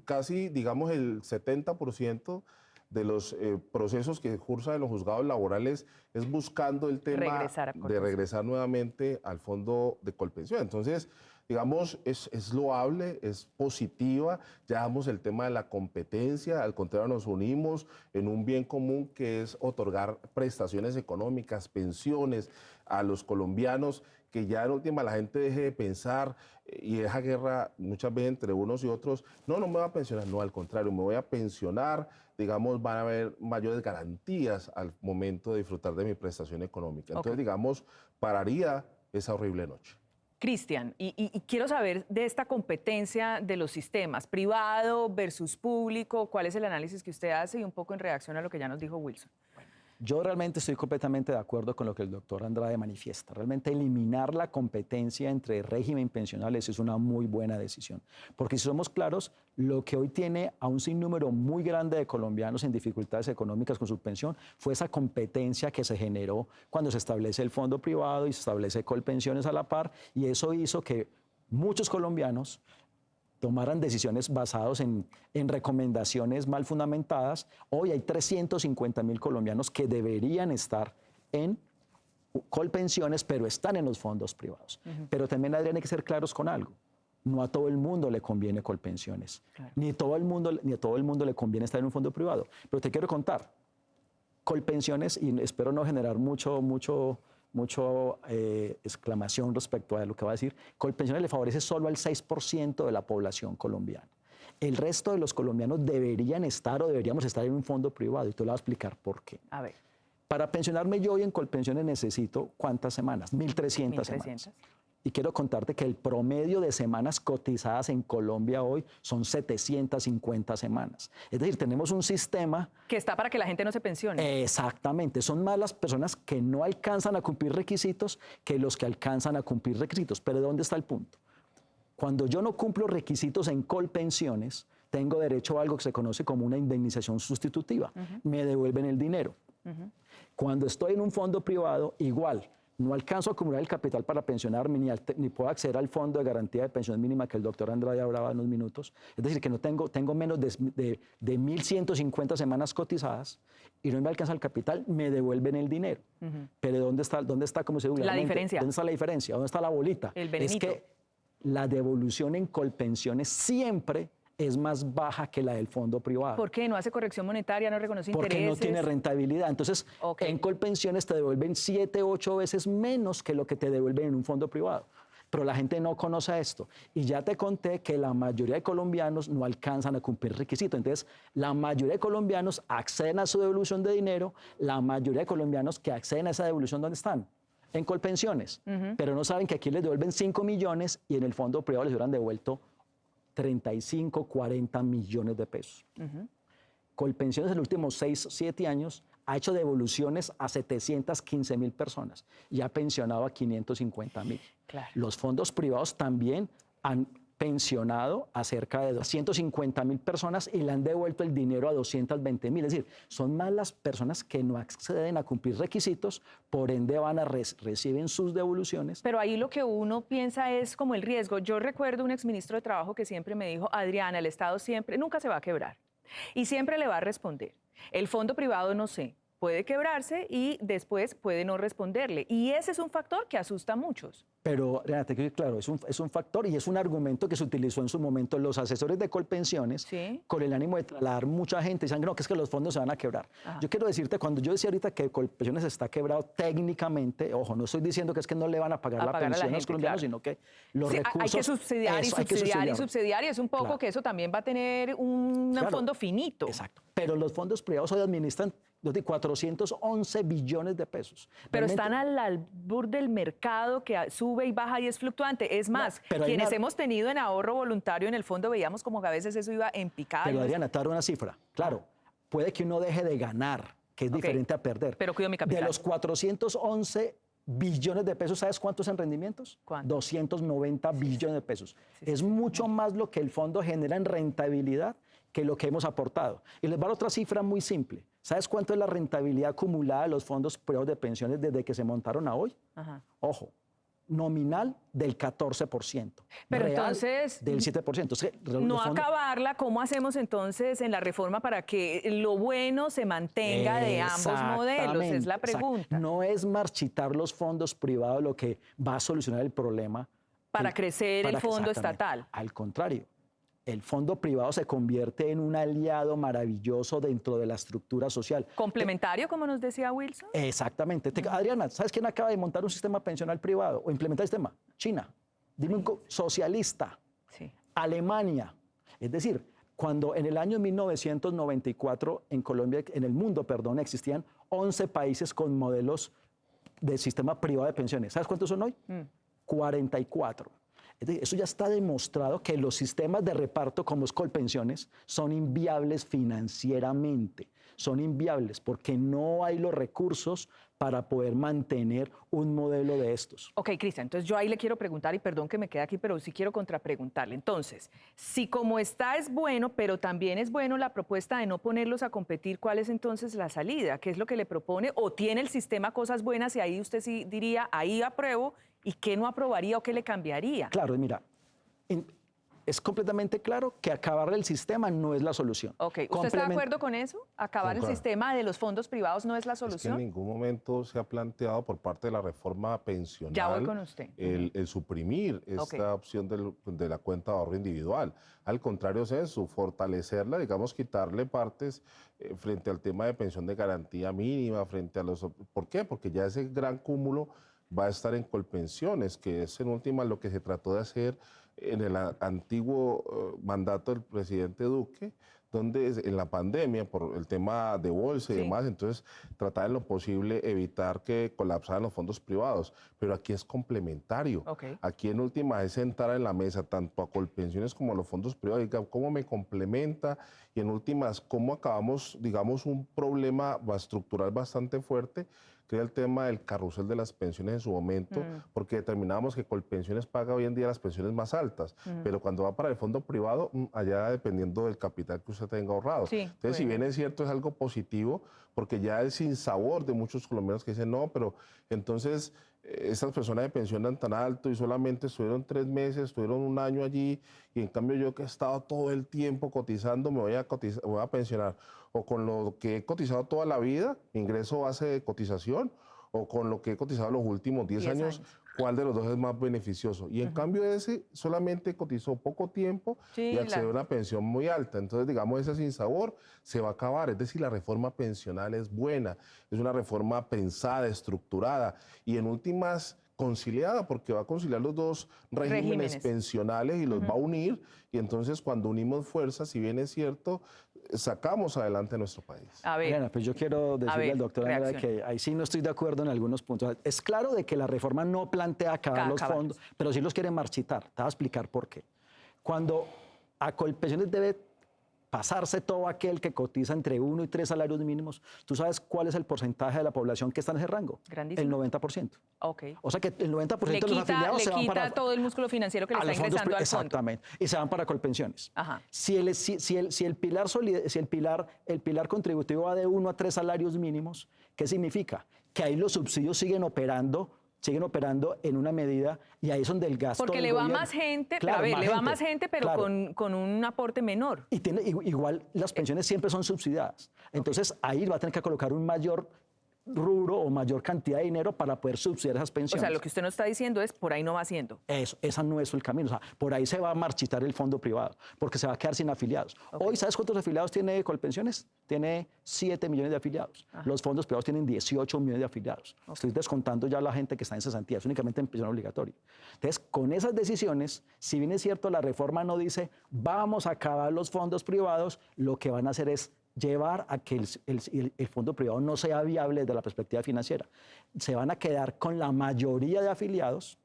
casi, digamos, el 70% de los procesos que cursan en los juzgados laborales es buscando el tema de regresar nuevamente al fondo de Colpensión. Entonces, digamos, es loable, es positiva, ya damos el tema de la competencia, al contrario nos unimos en un bien común que es otorgar prestaciones económicas, pensiones a los colombianos, que ya en última la gente deje de pensar y esa guerra muchas veces entre unos y otros, no me voy a pensionar, no, al contrario, me voy a pensionar, digamos, van a haber mayores garantías al momento de disfrutar de mi prestación económica. Entonces, digamos, pararía esa horrible noche. Cristian, y quiero saber de esta competencia de los sistemas, privado versus público, ¿cuál es el análisis que usted hace y un poco en reacción a lo que ya nos dijo Wilson? Yo realmente estoy completamente de acuerdo con lo que el doctor Andrade manifiesta. Realmente eliminar la competencia entre régimen pensionales es una muy buena decisión. Porque si somos claros, lo que hoy tiene a un sinnúmero muy grande de colombianos en dificultades económicas con su pensión fue esa competencia que se generó cuando se establece el fondo privado y se establece Colpensiones a la par, y eso hizo que muchos colombianos tomaran decisiones basadas en recomendaciones mal fundamentadas. Hoy hay 350.000 colombianos que deberían estar en Colpensiones, pero están en los fondos privados. Pero también, Adrián, hay que ser claros con algo. No a todo el mundo le conviene Colpensiones. Claro. Ni a todo el mundo le conviene estar en un fondo privado. Pero te quiero contar, Colpensiones, y espero no generar mucho exclamación respecto a lo que va a decir, Colpensiones le favorece solo al 6% de la población colombiana. El resto de los colombianos deberían estar o deberíamos estar en un fondo privado, y te lo voy a explicar por qué. A ver. Para pensionarme yo hoy en Colpensiones necesito, ¿cuántas semanas? 1.300 semanas. Y quiero contarte que el promedio de semanas cotizadas en Colombia hoy son 750 semanas. Es decir, tenemos un sistema... que está para que la gente no se pensione. Exactamente. Son más las personas que no alcanzan a cumplir requisitos que los que alcanzan a cumplir requisitos. Pero ¿dónde está el punto? Cuando yo no cumplo requisitos en Colpensiones, tengo derecho a algo que se conoce como una indemnización sustitutiva. Me devuelven el dinero. Cuando estoy en un fondo privado, igual. No alcanzo a acumular el capital para pensionarme, ni puedo acceder al fondo de garantía de pensión mínima que el doctor Andrade hablaba en unos minutos. Es decir, que no tengo menos de 1.150 semanas cotizadas y no me alcanza el capital, me devuelven el dinero. Pero ¿dónde está como se dice? La diferencia. ¿Dónde está la diferencia? ¿Dónde está la bolita? El venenito. Es que la devolución en Colpensiones siempre es más baja que la del fondo privado. ¿Por qué? ¿No hace corrección monetaria, no reconoce intereses? Porque no tiene rentabilidad. Entonces, en Colpensiones te devuelven 7, 8 veces menos que lo que te devuelven en un fondo privado. Pero la gente no conoce esto. Y ya te conté que la mayoría de colombianos no alcanzan a cumplir requisitos. Entonces, la mayoría de colombianos acceden a su devolución de dinero. La mayoría de colombianos que acceden a esa devolución, ¿dónde están? En Colpensiones. Pero no saben que aquí les devuelven 5 millones y en el fondo privado les hubieran devuelto 35, 40 millones de pesos. Colpensiones en los últimos 6, 7 años ha hecho devoluciones a 715.000 personas y ha pensionado a 550.000. Claro. Los fondos privados también han pensionado a cerca de 250.000 personas y le han devuelto el dinero a 220.000. Es decir, son más las personas que no acceden a cumplir requisitos, por ende reciben sus devoluciones. Pero ahí lo que uno piensa es como el riesgo. Yo recuerdo un exministro de Trabajo que siempre me dijo, Adriana, el Estado nunca se va a quebrar y siempre le va a responder. El fondo privado no sé, puede quebrarse y después puede no responderle. Y ese es un factor que asusta a muchos. Pero, Renate, claro, es un factor y es un argumento que se utilizó en su momento los asesores de Colpensiones, ¿sí?, con el ánimo de trasladar mucha gente. Dicen, no, que es que los fondos se van a quebrar. Ajá. Yo quiero decirte, cuando yo decía ahorita que Colpensiones está quebrado técnicamente, ojo, no estoy diciendo que es que no le van a pagar la pensión a los colombianos, claro, sino que los recursos... Hay que subsidiar y subsidiar y subsidiar, y es un poco claro, que eso también va a tener un claro, fondo finito. Exacto, pero los fondos privados hoy administran 411 billones de pesos. Pero están al albur del mercado que sube y baja y es fluctuante. Es más, no, quienes hemos tenido en ahorro voluntario en el fondo veíamos como que a veces eso iba en picada. Pero Adriana, te daré una cifra. Claro, puede que uno deje de ganar, que es diferente a perder. Pero cuido mi capital. De los 411 billones de pesos, ¿sabes cuántos en rendimientos? ¿Cuánto? 290 billones de pesos. Es mucho más lo que el fondo genera en rentabilidad que lo que hemos aportado. Y les voy a dar otra cifra muy simple. ¿Sabes cuánto es la rentabilidad acumulada de los fondos privados de pensiones desde que se montaron a hoy? Ajá. Ojo, nominal del 14%. Pero real entonces, del 7%. Es que no acabarla, ¿cómo hacemos entonces en la reforma para que lo bueno se mantenga de ambos modelos? Es la pregunta. Exacto. No es marchitar los fondos privados lo que va a solucionar el problema. Para crecer el fondo estatal. Al contrario. El fondo privado se convierte en un aliado maravilloso dentro de la estructura social. ¿Complementario, como nos decía Wilson? Exactamente. Adriana, ¿sabes quién acaba de montar un sistema pensional privado o implementar el sistema? China. Dime un socialista. Sí. Alemania. Es decir, cuando en el año 1994 en Colombia, en el mundo, perdón, existían 11 países con modelos de sistema privado de pensiones. ¿Sabes cuántos son hoy? 44. Eso ya está demostrado que los sistemas de reparto como es Colpensiones son inviables financieramente, son inviables porque no hay los recursos para poder mantener un modelo de estos. Ok, Cristian, entonces yo ahí le quiero preguntar, y perdón que me quede aquí, pero sí quiero contrapreguntarle. Entonces, si como está es bueno, pero también es bueno la propuesta de no ponerlos a competir, ¿cuál es entonces la salida? ¿Qué es lo que le propone? ¿O tiene el sistema cosas buenas y ahí usted sí diría, ahí apruebo, y qué no aprobaría o qué le cambiaría? Claro, mira, es completamente claro que acabar el sistema no es la solución. Ok, ¿usted está de acuerdo con eso? ¿Acabar el sistema de los fondos privados no es la solución? Es que en ningún momento se ha planteado por parte de la reforma pensional ya voy con usted. El suprimir esta opción de la cuenta de ahorro individual. Al contrario, es eso, fortalecerla, digamos, quitarle partes frente al tema de pensión de garantía mínima, frente a los... ¿Por qué? Porque ya ese gran cúmulo va a estar en Colpensiones, que es en última lo que se trató de hacer en el antiguo mandato del presidente Duque, donde en la pandemia, por el tema de bolsa y demás, entonces tratar en lo posible evitar que colapsaran los fondos privados. Pero aquí es complementario. Aquí en última es sentar en la mesa tanto a Colpensiones como a los fondos privados, digan cómo me complementa y en últimas cómo acabamos, digamos, un problema estructural bastante fuerte, que era el tema del carrusel de las pensiones en su momento, porque determinábamos que Colpensiones paga hoy en día las pensiones más altas, pero cuando va para el fondo privado, allá dependiendo del capital que usted tenga ahorrado. Entonces, si bien es cierto, es algo positivo, porque ya el sinsabor de muchos colombianos que dicen, no, pero entonces estas personas se pensionan tan alto y solamente estuvieron 3 meses, estuvieron 1 año allí, y en cambio yo que he estado todo el tiempo cotizando, me voy a pensionar. O con lo que he cotizado toda la vida, ingreso base de cotización, o con lo que he cotizado los últimos 10 años, ¿cuál de los dos es más beneficioso? Y en cambio ese solamente cotizó poco tiempo y accedió a una pensión muy alta. Entonces, digamos, ese sinsabor se va a acabar. Es decir, la reforma pensional es buena, es una reforma pensada, estructurada y en últimas conciliada, porque va a conciliar los dos regímenes pensionales y los va a unir. Y entonces, cuando unimos fuerzas, si bien es cierto, sacamos adelante a nuestro país. A ver, Diana, pues yo quiero decirle al doctor Andrade que ahí sí no estoy de acuerdo en algunos puntos. Es claro de que la reforma no plantea acabar los fondos, pero sí los quiere marchitar. Te voy a explicar por qué. Cuando a Colpensiones debe pasarse todo aquel que cotiza entre 1 y 3 salarios mínimos, ¿tú sabes cuál es el porcentaje de la población que está en ese rango? Grandísimo. El 90%. Ok. O sea que el 90% de los afiliados se van para... Le quita todo el músculo financiero que le está ingresando al fondo. Exactamente. Y se van para Colpensiones. Ajá. Si el pilar contributivo va de 1 a 3 salarios mínimos, ¿qué significa? Que ahí los subsidios siguen operando en una medida y ahí es donde el gasto porque del le va gobierno, más gente, claro, pero a ver, le va más gente, pero claro. con un aporte menor. Y igual las pensiones siempre son subsidiadas. Entonces ahí va a tener que colocar un mayor rubro o mayor cantidad de dinero para poder subsidiar esas pensiones. O sea, lo que usted nos está diciendo es, por ahí no va haciendo. Esa no es el camino. O sea, por ahí se va a marchitar el fondo privado, porque se va a quedar sin afiliados. Okay. Hoy, ¿sabes cuántos afiliados tiene Colpensiones? Tiene 7 millones de afiliados. Ajá. Los fondos privados tienen 18 millones de afiliados. Okay. Estoy descontando ya a la gente que está en cesantía, es únicamente en pensión obligatoria. Entonces, con esas decisiones, si bien es cierto, la reforma no dice, vamos a acabar los fondos privados, lo que van a hacer es llevar a que el fondo privado no sea viable desde la perspectiva financiera. Se van a quedar con la mayoría de afiliados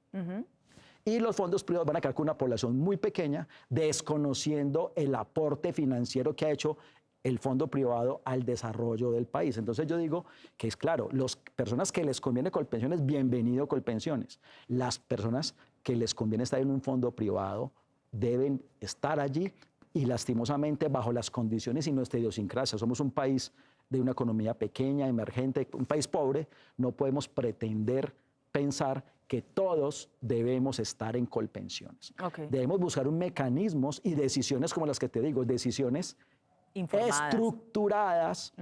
y los fondos privados van a quedar con una población muy pequeña, desconociendo el aporte financiero que ha hecho el fondo privado al desarrollo del país. Entonces yo digo que es claro, las personas que les conviene Colpensiones, bienvenido Colpensiones. Las personas que les conviene estar en un fondo privado deben estar allí y lastimosamente bajo las condiciones y nuestra idiosincrasia. Somos un país de una economía pequeña, emergente, un país pobre. No podemos pretender pensar que todos debemos estar en Colpensiones. Okay. Debemos buscar mecanismos y decisiones como las que te digo, decisiones estructuradas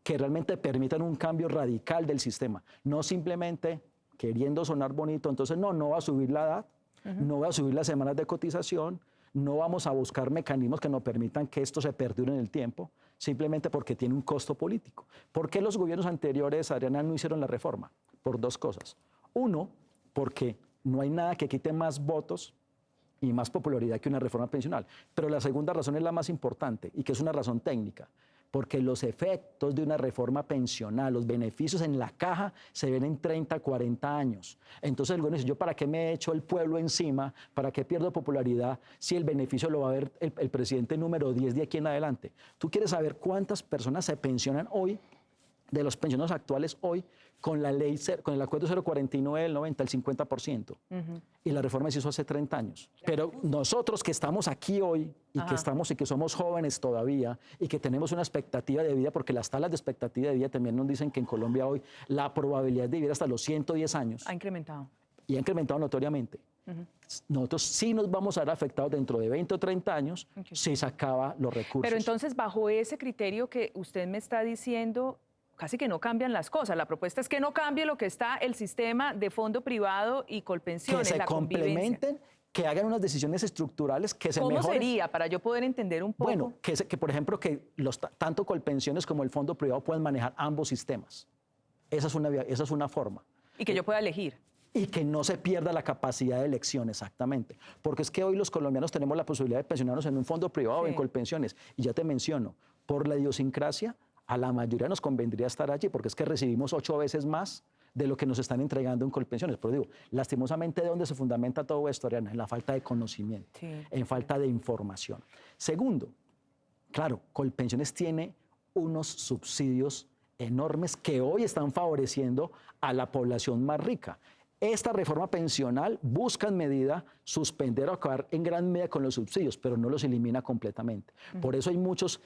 que realmente permitan un cambio radical del sistema. No simplemente queriendo sonar bonito, entonces no va a subir la edad, no va a subir las semanas de cotización, no vamos a buscar mecanismos que nos permitan que esto se perdure en el tiempo, simplemente porque tiene un costo político. ¿Por qué los gobiernos anteriores, Adriana, no hicieron la reforma? Por dos cosas. Uno, porque no hay nada que quite más votos y más popularidad que una reforma pensional. Pero la segunda razón es la más importante y que es una razón técnica. Porque los efectos de una reforma pensional, los beneficios en la caja se ven en 30, 40 años. Entonces el gobierno dice, ¿yo para qué me he hecho el pueblo encima? ¿Para qué pierdo popularidad si el beneficio lo va a ver el presidente número 10 de aquí en adelante? ¿Tú quieres saber cuántas personas se pensionan hoy, de los pensionados actuales hoy, con la ley, con el acuerdo 049 del 90, el 50%? Y la reforma se hizo hace 30 años. Pero nosotros que estamos aquí hoy y que somos jóvenes todavía y que tenemos una expectativa de vida, porque las tablas de expectativa de vida también nos dicen que en Colombia hoy la probabilidad de vivir hasta los 110 años ha incrementado. Y ha incrementado notoriamente. Nosotros sí nos vamos a ver afectados dentro de 20 o 30 años si se acaban los recursos. Pero entonces, bajo ese criterio que usted me está diciendo, casi que no cambian las cosas. La propuesta es que no cambie lo que está el sistema de fondo privado y Colpensiones, que se complementen, que hagan unas decisiones estructurales que se mejoren. ¿Cómo sería para yo poder entender un poco? Bueno, que por ejemplo, que tanto Colpensiones como el fondo privado puedan manejar ambos sistemas. Esa es una forma. Y que yo pueda elegir. Y que no se pierda la capacidad de elección, exactamente. Porque es que hoy los colombianos tenemos la posibilidad de pensionarnos en un fondo privado o en Colpensiones. Y ya te menciono, por la idiosincrasia, a la mayoría nos convendría estar allí, porque es que recibimos 8 veces más de lo que nos están entregando en Colpensiones. Pero digo, lastimosamente, ¿de dónde se fundamenta todo esto, Ariana? En la falta de conocimiento, en falta de información. Segundo, claro, Colpensiones tiene unos subsidios enormes que hoy están favoreciendo a la población más rica. Esta reforma pensional busca en medida suspender o acabar en gran medida con los subsidios, pero no los elimina completamente. Por eso hay muchos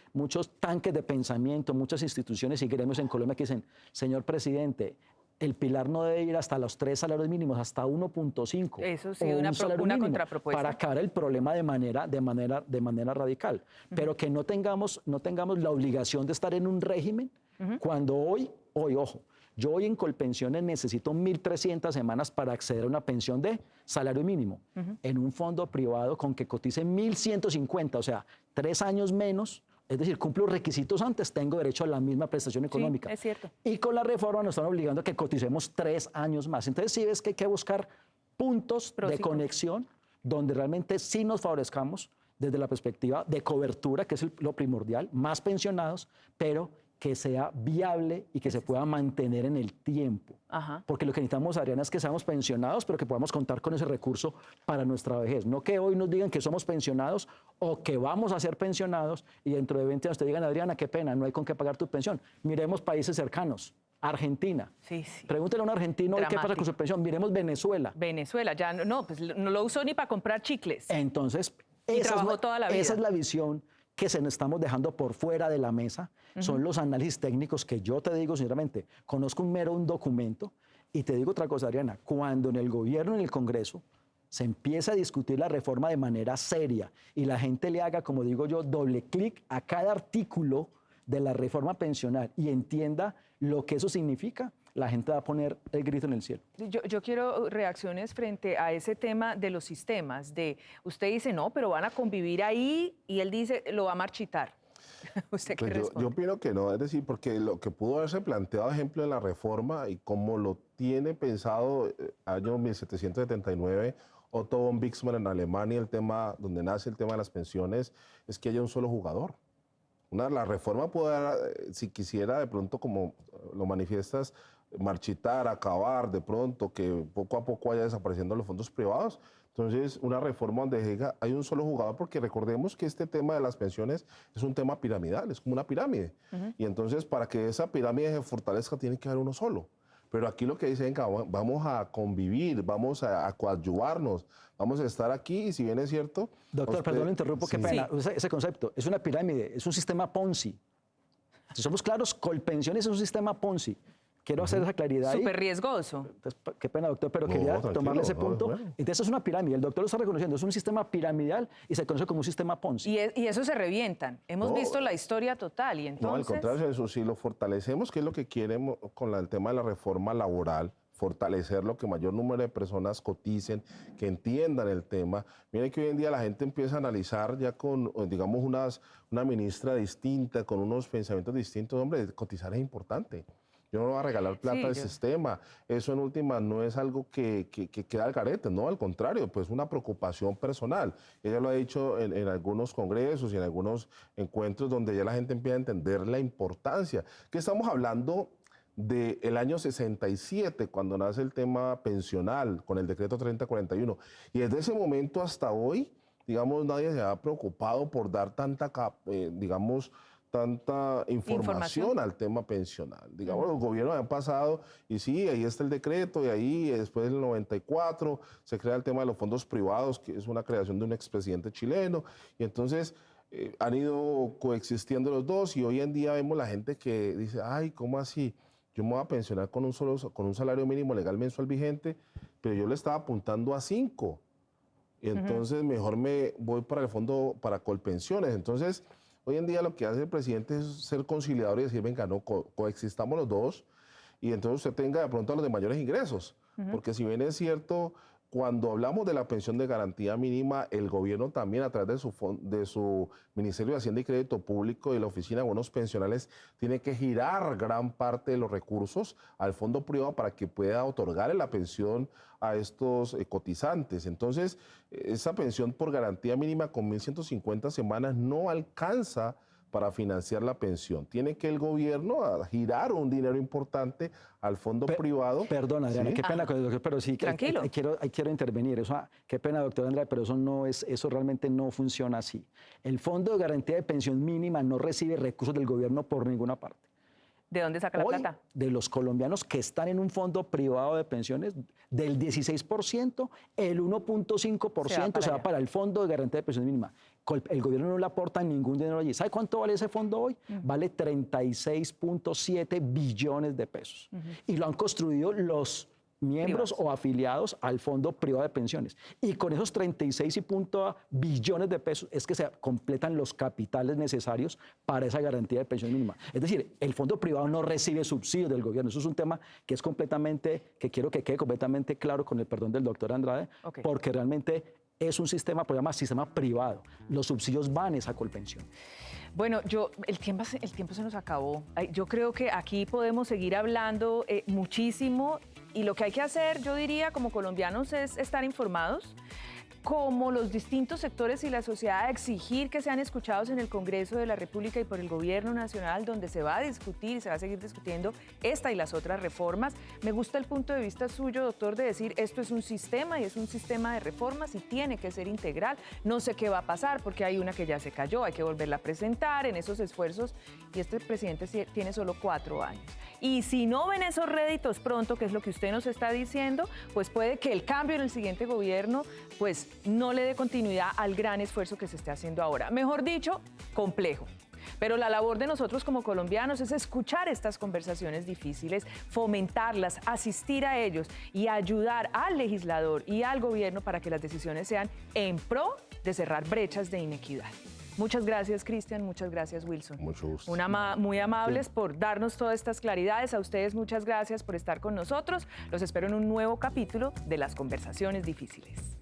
tanques de pensamiento, muchas instituciones y gremios en Colombia que dicen, señor presidente, el pilar no debe ir hasta los 3 salarios mínimos, hasta 1.5. Eso sí, una contrapropuesta. Para acabar el problema de manera radical. Pero que no tengamos la obligación de estar en un régimen cuando hoy, ojo, yo hoy en Colpensiones necesito 1.300 semanas para acceder a una pensión de salario mínimo. En un fondo privado con que cotice 1.150, o sea, 3 años menos, es decir, cumplo los requisitos antes, tengo derecho a la misma prestación económica. Sí, es cierto. Y con la reforma nos están obligando a que coticemos 3 años más. Entonces sí ves que hay que buscar puntos de conexión donde realmente sí nos favorezcamos desde la perspectiva de cobertura, que es lo primordial, más pensionados, pero que sea viable y que se pueda mantener en el tiempo. Ajá. Porque lo que necesitamos, Adriana, es que seamos pensionados, pero que podamos contar con ese recurso para nuestra vejez. No que hoy nos digan que somos pensionados o que vamos a ser pensionados y dentro de 20 años te digan, Adriana, qué pena, no hay con qué pagar tu pensión. Miremos países cercanos. Argentina. Sí, sí. Pregúntele a un argentino hoy qué pasa con su pensión. Miremos Venezuela. Venezuela, ya no, pues no lo usó ni para comprar chicles. Entonces, trabajó toda la vida. Esa es la visión que se nos estamos dejando por fuera de la mesa. Son los análisis técnicos que yo te digo, sinceramente, conozco un documento y te digo otra cosa, Adriana, cuando en el gobierno, en el Congreso, se empieza a discutir la reforma de manera seria y la gente le haga, como digo yo, doble clic a cada artículo de la reforma pensional y entienda lo que eso significa, la gente va a poner el grito en el cielo. Yo quiero reacciones frente a ese tema de los sistemas, de usted dice no, pero van a convivir ahí y él dice lo va a marchitar. ¿Usted qué responde? Yo opino que no, es decir, porque lo que pudo haberse planteado, ejemplo, en la reforma y como lo tiene pensado año 1779 Otto von Bismarck en Alemania, el tema donde nace el tema de las pensiones, es que haya un solo jugador. La reforma puede, si quisiera de pronto, como lo manifiestas, marchitar, acabar de pronto, que poco a poco vaya desapareciendo los fondos privados. Entonces, una reforma donde hay un solo jugador, porque recordemos que este tema de las pensiones es un tema piramidal, es como una pirámide. Y entonces, para que esa pirámide se fortalezca, tiene que haber uno solo. Pero aquí lo que dicen, vamos a convivir, vamos a coadyuvarnos, vamos a estar aquí y si bien es cierto... Doctor, perdón, lo interrumpo, qué pena. Sí. Ese concepto es una pirámide, es un sistema Ponzi. Si somos claros, Colpensiones es un sistema Ponzi. Quiero hacer esa claridad ahí. Súper riesgoso. Entonces, qué pena, doctor, pero quería tomarle ese punto. Bueno. Entonces, es una pirámide. El doctor lo está reconociendo. Es un sistema piramidal y se conoce como un sistema Ponzi. Y eso se revientan. Hemos visto la historia total y entonces... No, al contrario, eso sí lo fortalecemos, que es lo que queremos con el tema de la reforma laboral, fortalecer lo que mayor número de personas coticen, que entiendan el tema. Miren que hoy en día la gente empieza a analizar ya con, digamos, una ministra distinta, con unos pensamientos distintos. Hombre, cotizar es importante. Yo no voy a regalar plata al sistema. Eso en última no es algo que queda al garete, no, al contrario, pues una preocupación personal. Ella lo ha dicho en algunos congresos y en algunos encuentros donde ya la gente empieza a entender la importancia. Que estamos hablando del año 67, cuando nace el tema pensional, con el decreto 3041. Y desde ese momento hasta hoy, digamos, nadie se ha preocupado por dar tanta, tanta información al tema pensional. Digamos, los gobiernos han pasado y sí, ahí está el decreto y ahí después del 94 se crea el tema de los fondos privados, que es una creación de un expresidente chileno y entonces han ido coexistiendo los dos y hoy en día vemos la gente que dice, ay, ¿cómo así? Yo me voy a pensionar con un salario mínimo legal mensual vigente, pero yo le estaba apuntando a 5. Y entonces mejor me voy para el fondo para Colpensiones. Entonces, hoy en día lo que hace el presidente es ser conciliador y decir, venga, no, coexistamos los dos y entonces usted tenga de pronto a los de mayores ingresos. Porque si bien es cierto, cuando hablamos de la pensión de garantía mínima, el gobierno también a través de su Ministerio de Hacienda y Crédito Público y la Oficina de Bonos Pensionales tiene que girar gran parte de los recursos al fondo privado para que pueda otorgarle la pensión a estos cotizantes. Entonces, esa pensión por garantía mínima con 1.150 semanas no alcanza para financiar la pensión. Tiene que el gobierno girar un dinero importante al fondo privado. Perdona, Adriana, ¿sí? qué pena con el doctor, pero sí, Tranquilo. Quiero intervenir. Qué pena, doctor Andrade, pero eso realmente no funciona así. El Fondo de Garantía de Pensión Mínima no recibe recursos del gobierno por ninguna parte. ¿De dónde saca la Hoy, plata? de los colombianos que están en un fondo privado de pensiones, del 16%, el 1.5% se va para el Fondo de Garantía de Pensión Mínima. El gobierno no le aporta ningún dinero allí. ¿Sabe cuánto vale ese fondo hoy? Vale 36.7 billones de pesos. Y lo han construido los miembros o afiliados al Fondo Privado de Pensiones. Y con esos 36 billones de pesos es que se completan los capitales necesarios para esa garantía de pensión mínima. Es decir, el fondo privado no recibe subsidios del gobierno. Eso es un tema que es que quiero que quede completamente claro con el perdón del doctor Andrade, porque realmente es un sistema, pues llama sistema privado. Los subsidios van a esa Colpensión. Bueno, el tiempo se nos acabó. Yo creo que aquí podemos seguir hablando muchísimo y lo que hay que hacer, yo diría, como colombianos es estar informados, como los distintos sectores y la sociedad a exigir que sean escuchados en el Congreso de la República y por el Gobierno Nacional, donde se va a discutir y se va a seguir discutiendo esta y las otras reformas. Me gusta el punto de vista suyo, doctor, de decir esto es un sistema y es un sistema de reformas y tiene que ser integral. No sé qué va a pasar porque hay una que ya se cayó, hay que volverla a presentar en esos esfuerzos y este presidente tiene solo 4 años. Y si no ven esos réditos pronto, que es lo que usted nos está diciendo, pues puede que el cambio en el siguiente gobierno pues no le dé continuidad al gran esfuerzo que se está haciendo ahora. Mejor dicho, complejo. Pero la labor de nosotros como colombianos es escuchar estas conversaciones difíciles, fomentarlas, asistir a ellos y ayudar al legislador y al gobierno para que las decisiones sean en pro de cerrar brechas de inequidad. Muchas gracias, Cristian. Muchas gracias, Wilson. Mucho gusto. Muy amables por darnos todas estas claridades. A ustedes muchas gracias por estar con nosotros. Los espero en un nuevo capítulo de Las Conversaciones Difíciles.